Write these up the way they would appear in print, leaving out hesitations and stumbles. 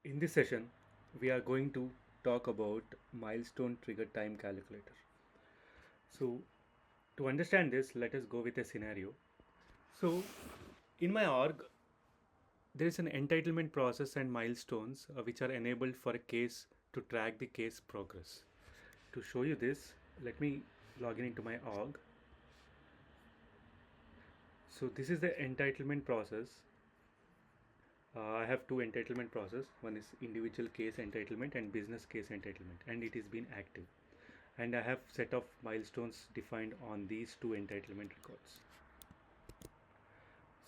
In this session, we are going to talk about milestone trigger time calculator. So, to understand this, let us go with a scenario. So, in my org, there is an entitlement process and milestones which are enabled for a case to track the case progress. To show you this, let me log in into my org. So, this is the entitlement process. I have two entitlement process. One is individual case entitlement and business case entitlement, and it is been active. And I have set of milestones defined on these two entitlement records.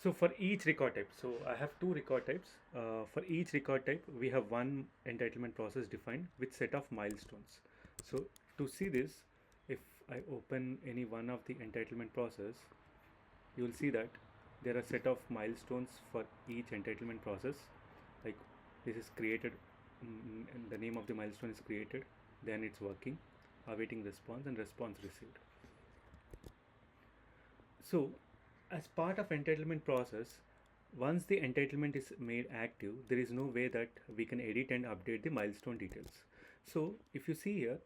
So for each record type, so I have two record types. For each record type, we have one entitlement process defined with set of milestones. So to see this, if I open any one of the entitlement process, you will see that there are set of milestones for each entitlement process. Like this is created, and the name of the milestone is created, then it's working, awaiting response, and response received. So as part of entitlement process, once the entitlement is made active, there is no way that we can edit and update the milestone details. So if you see here,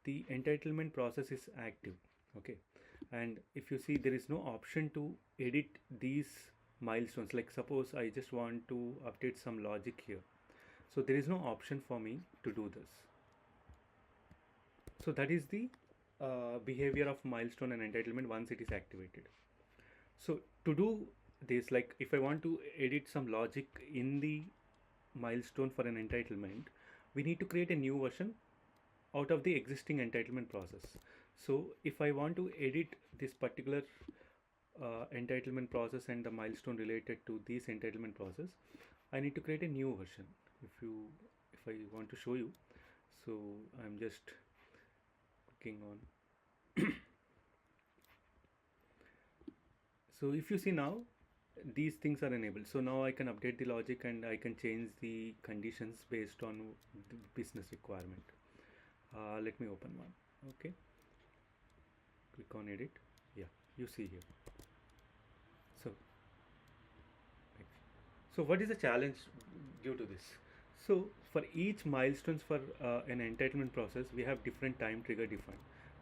the entitlement process is active, okay, and if you see, there is no option to edit these milestones. Like suppose I just want to update some logic here, so there is no option for me to do this. So that is the behavior of milestone and entitlement once it is activated. So to do this, like if I want to edit some logic in the milestone for an entitlement, we need to create a new version out of the existing entitlement process. So if I want to edit this particular entitlement process and the milestone related to this entitlement process, I need to create a new version. If I want to show you, so I'm just clicking on. So if you see now, these things are enabled. So now I can update the logic and I can change the conditions based on the business requirement. Let me open one. Okay, click on edit. Yeah, you see here. So so what is the challenge due to this? So for each milestones for an entitlement process, we have different time trigger defined.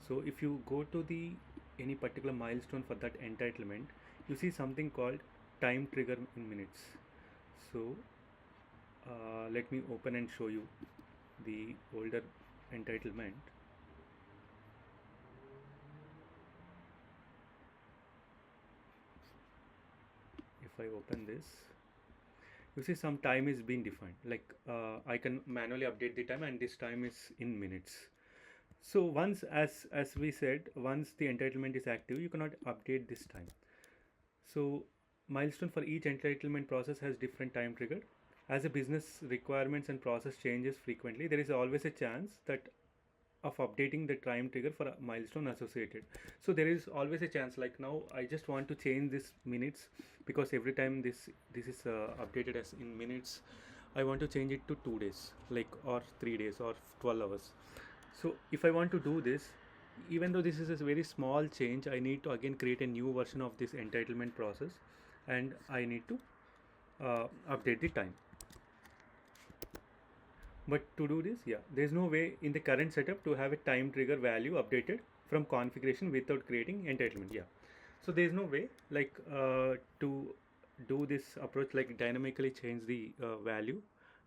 So if you go to the any particular milestone for that entitlement, you see something called time trigger in minutes. So let me open and show you the older entitlement. If I open this, you see some time is being defined. Like I can manually update the time, and this time is in minutes. So once, as we said, once the entitlement is active, you cannot update this time. So milestone for each entitlement process has different time trigger. As a business requirements and process changes frequently, there is always a chance that of updating the time trigger for a milestone associated. So there is always a chance, like now I just want to change this minutes, because every time this is updated as in minutes, I want to change it to 2 days, like, or 3 days, or 12 hours. So if I want to do this, even though this is a very small change, I need to again create a new version of this entitlement process, and I need to update the time. But to do this, yeah, there's no way in the current setup to have a time trigger value updated from configuration without creating entitlement. Yeah, so there's no way, like to do this approach, like dynamically change the value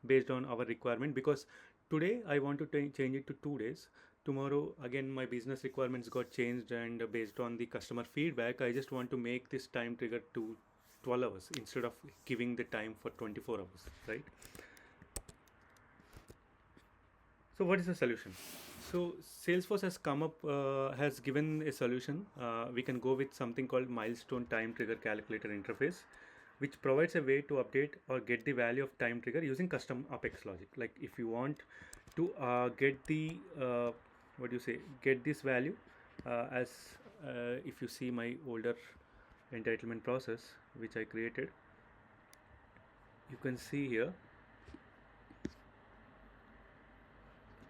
based on our requirement, because today I want to change it to 2 days. Tomorrow again my business requirements got changed, and based on the customer feedback, I just want to make this time trigger to 12 hours instead of giving the time for 24 hours, right? So what is the solution? So Salesforce has come up, has given a solution. We can go with something called milestone time trigger calculator interface, which provides a way to update or get the value of time trigger using custom Apex logic. Like if you want to get the what do you say, get this value, as if you see my older entitlement process which I created, you can see here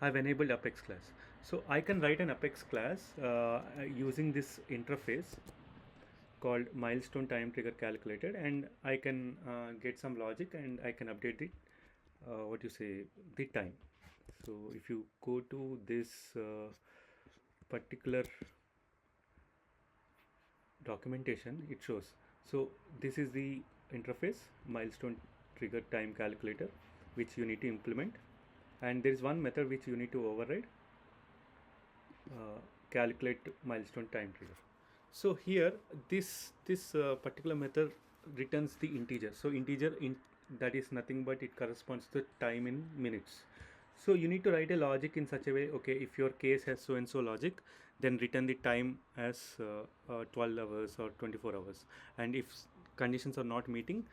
I've enabled Apex class. So I can write an Apex class using this interface called milestone time trigger calculated, and I can get some logic, and I can update it what you say, the time. So if you go to this particular documentation, it shows. So this is the interface, milestone trigger time calculator, which you need to implement, and there is one method which you need to override, calculate milestone time trigger. So here this particular method returns the integer. So integer that is nothing but it corresponds to time in minutes. So you need to write a logic in such a way, okay, if your case has so and so logic, then return the time as 12 hours or 24 hours, and if conditions are not meeting,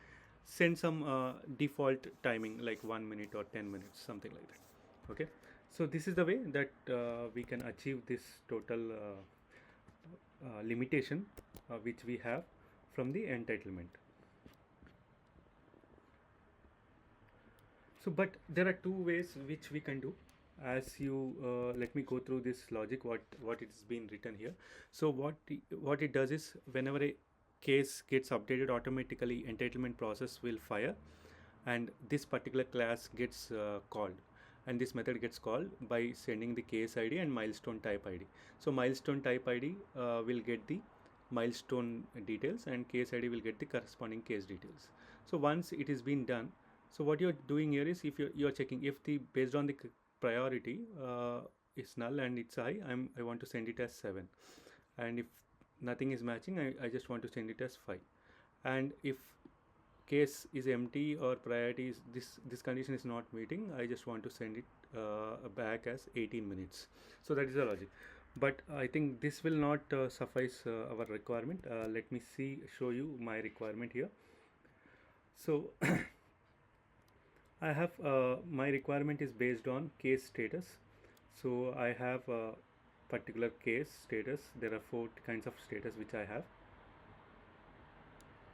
send some default timing like 1 minute or 10 minutes, something like that. Okay, so this is the way that we can achieve this total limitation which we have from the entitlement. So but there are two ways which we can do. As you let me go through this logic, what it's been written here. So what it does is, whenever a case gets updated, automatically entitlement process will fire, and this particular class gets called, and this method gets called by sending the case id and milestone type id. So milestone type id will get the milestone details, and case id will get the corresponding case details. So once it is been done, so what you're doing here is, if you're checking if the based on the priority is null and it's high, I want to send it as 7, and if nothing is matching, I just want to send it as 5, and if case is empty or priority is this condition is not meeting, I just want to send it back as 18 minutes. So that is the logic, but I think this will not suffice our requirement. Let me show you my requirement here. So I have my requirement is based on case status. So I have a particular case status. There are 4 kinds of status which I have: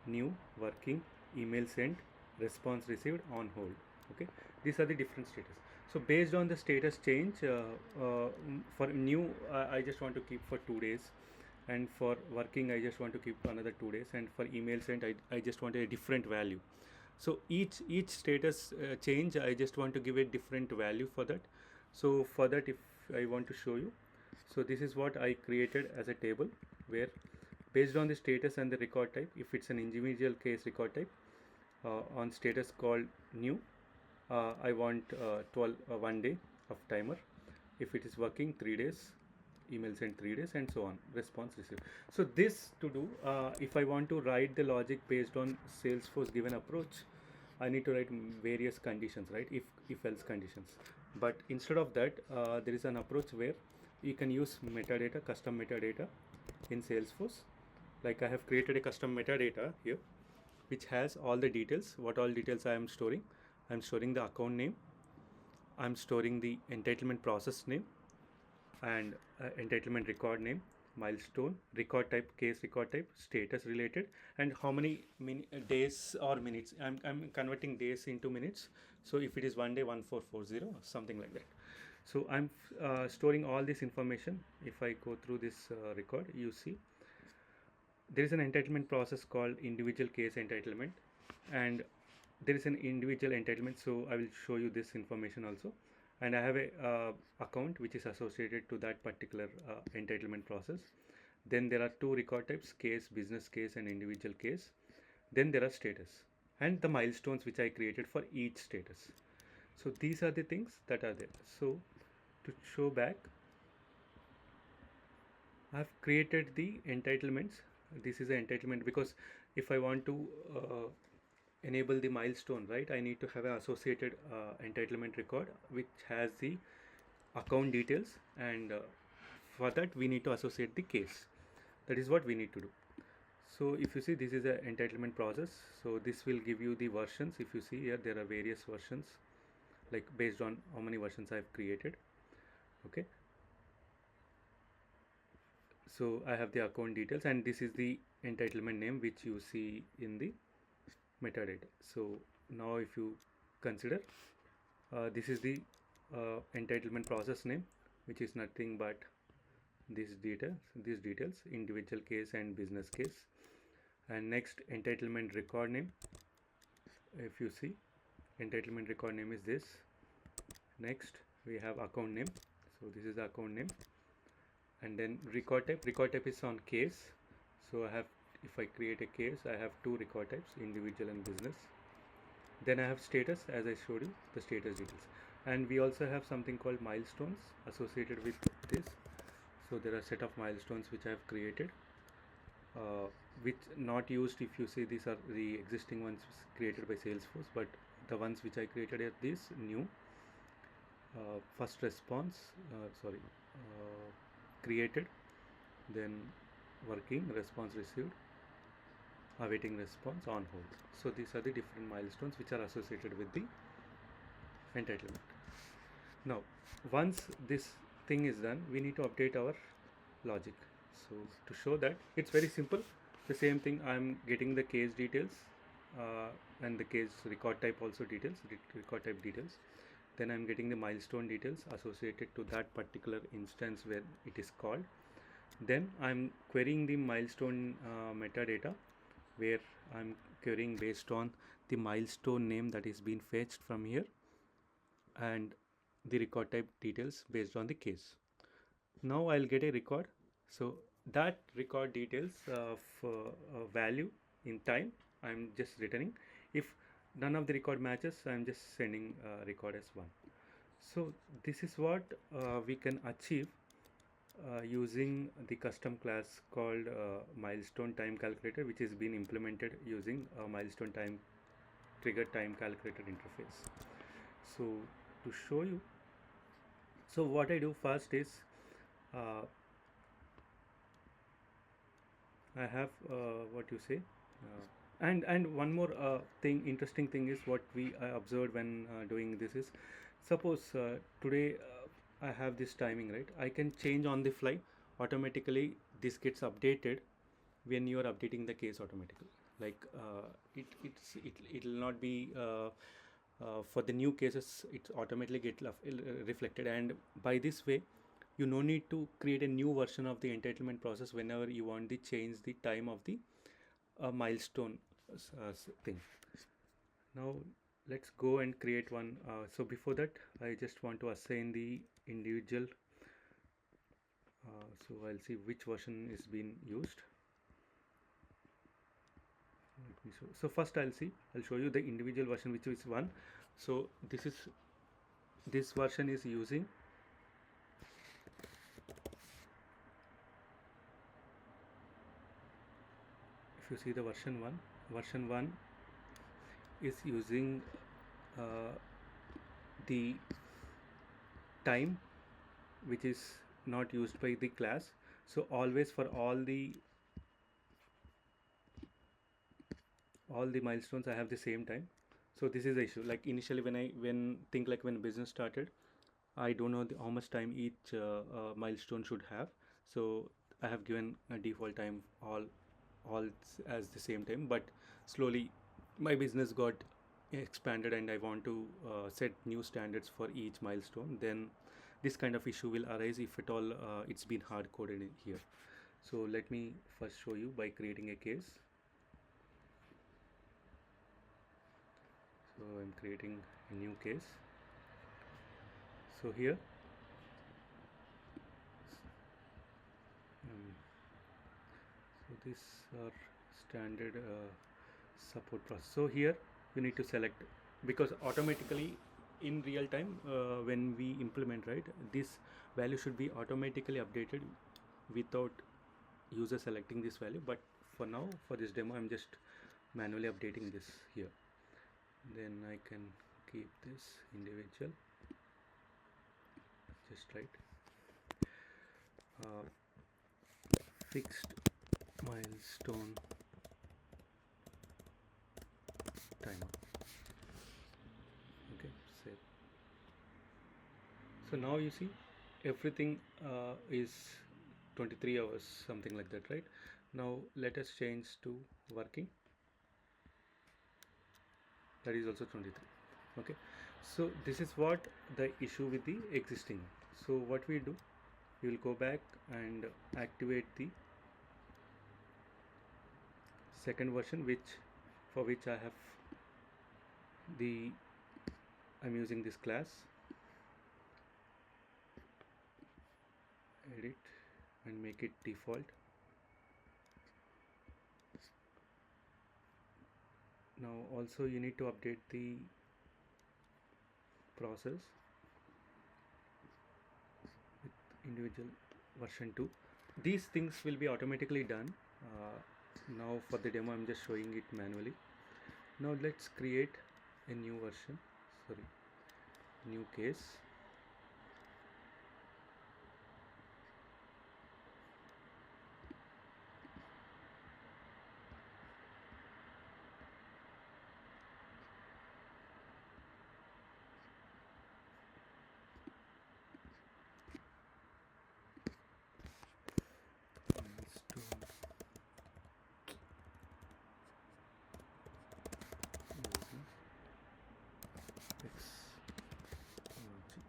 new, working, email sent, response received, on hold. Okay, these are the different status. So based on the status change, for new I just want to keep for 2 days, and for working I just want to keep another 2 days, and for email sent I just want a different value. So each status change, I just want to give a different value for that. So for that, if I want to show you, so this is what I created as a table, where based on the status and the record type, if it's an individual case record type, on status called new, I want 1 day of timer. If it is working, 3 days, email sent 3 days, and so on, response received. So this to do, if I want to write the logic based on Salesforce given approach, I need to write various conditions, right? If else conditions. But instead of that, there is an approach where you can use metadata, custom metadata in Salesforce. Like I have created a custom metadata here, which has all the details. What all details I am storing? I'm storing the account name, I'm storing the entitlement process name, and entitlement record name, milestone, record type, case record type, status related, and how many days or minutes. I'm converting days into minutes. So if it is 1 day, 1440, something like that. So I'm storing all this information. If I go through this record, you see there is an entitlement process called individual case entitlement, and there is an individual entitlement. So I will show you this information also, and I have a account which is associated to that particular entitlement process. Then there are 2 record types: case, business case, and individual case. Then there are status and the milestones which I created for each status. So these are the things that are there. So to show back, I have created the entitlements. This is the entitlement, because if I want to enable the milestone, right, I need to have an associated entitlement record which has the account details, and for that we need to associate the case. That is what we need to do. So if you see, this is a entitlement process. So this will give you the versions. If you see here, there are various versions, like based on how many versions I have created. Okay, so I have the account details, and this is the entitlement name which you see in the metadata. So now if you consider, this is the entitlement process name, which is nothing but these details, individual case and business case. And next, entitlement record name, if you see, entitlement record name is this. Next we have account name, so this is the account name. And then record type is on case. So I have, if I create a case, I have two record types, individual and business. Then I have status, as I showed you, the status details. And we also have something called milestones associated with this. So there are a set of milestones which I have created, which not used. If you see, these are the existing ones created by Salesforce, but the ones which I created are these new. First response, created, then working, response received, awaiting response, on hold. So these are the different milestones which are associated with the entitlement. Now once this thing is done, we need to update our logic. So to show that, it's very simple. The same thing, I'm getting the case details and the case record type also details, record type details. Then I'm getting the milestone details associated to that particular instance where it is called. Then I'm querying the milestone metadata, where I'm querying based on the milestone name that is being fetched from here, and the record type details based on the case. Now I'll get a record. So that record details of value in time, I'm just returning. If none of the record matches, I'm just sending record as 1. So this is what we can achieve using the custom class called milestone time calculator, which is being implemented using a milestone time trigger time calculator interface. So to show you, so what I do first is I have what you say, and one more thing, interesting thing is what we observed when doing this is, suppose today I have this timing, right? I can change on the fly. Automatically this gets updated when you are updating the case automatically. Like it will not be for the new cases, it automatically get reflected, and by this way you no need to create a new version of the entitlement process whenever you want to change the time of the milestone thing. Now let's go and create one. So before that, I just want to assign the individual. So I'll see which version is being used. So first I'll show you the individual version, which is 1. So this version is using if you see the version 1 is using the time which is not used by the class. So always for all the milestones I have the same time. So this is the issue. Like initially when business started, I don't know how much time each milestone should have. So I have given a default time all as the same time, but slowly my business got expanded and I want to set new standards for each milestone. Then this kind of issue will arise if at all it's been hard coded in here. So let me first show you by creating a case. So I'm creating a new case. So here so these are standard support process. So here you need to select, because automatically in real time when we implement, right, this value should be automatically updated without user selecting this value. But for now, for this demo, I'm just manually updating this here. Then I can keep this individual, just right, fixed milestone timer. Okay, save. So now you see everything is 23 hours, something like that, right? Now let us change to working. That is also 23. Okay, so this is what the issue with the existing. So what we do, we will go back and activate the second version, for which I have the I'm using this class, edit and make it default. Now also you need to update the process with individual version 2. These things will be automatically done. Now for the demo I'm just showing it manually. Now let's create a new version, sorry, new case. Milestone using X logic.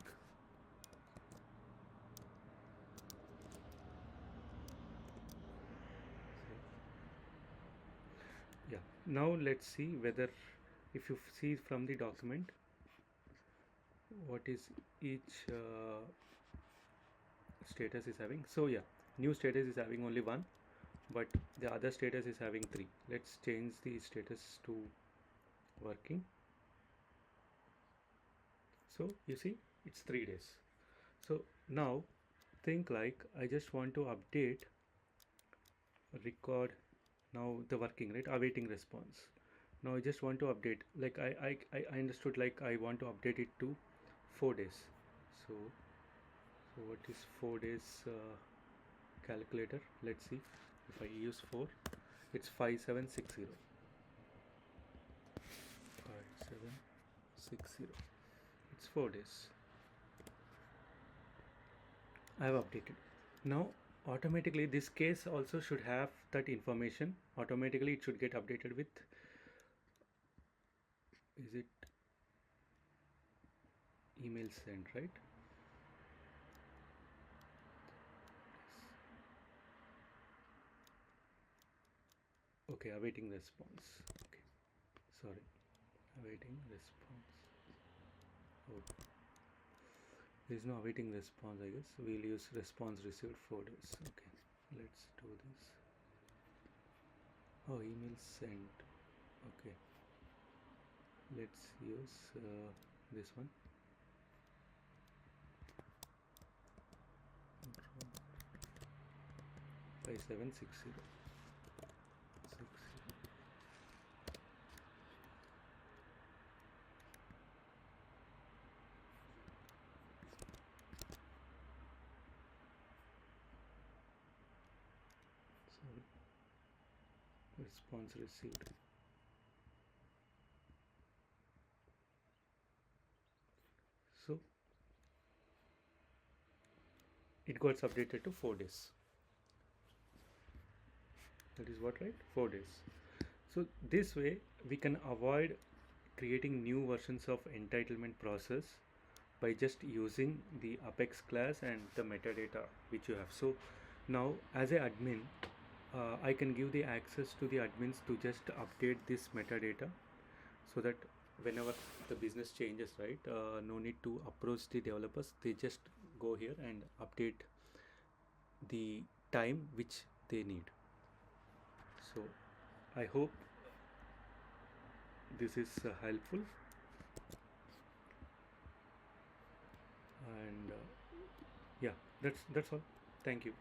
Yeah, now let's see whether, if you see from the document, what is each status is having. So yeah, new status is having only one, but the other status is having three. Let's change the status to working. So you see it's 3 days. So now think like I just want to update record. Now the working, right, awaiting response. Now I just want to update, like I understood, like I want to update it to 4 days. So what is 4 days calculator? Let's see. If I use 4, it's 5760. 5760. It's 4 days. I have updated. Now automatically this case also should have that information. Automatically it should get updated with, is it email sent, right? Okay, awaiting response. Okay, sorry, awaiting response. Oh, there is no awaiting response, I guess. We'll use response received 4 days. Okay, let's do this. Oh, email sent. Okay, let's use this one. 5760. Sorry, response received. So it got updated to 4 days. That is what, right? 4 days. So this way we can avoid creating new versions of entitlement process by just using the Apex class and the metadata which you have. So now as a admin, I can give the access to the admins to just update this metadata, so that whenever the business changes, right, no need to approach the developers. They just go here and update the time which they need. So I hope this is helpful, and yeah, that's all. Thank you.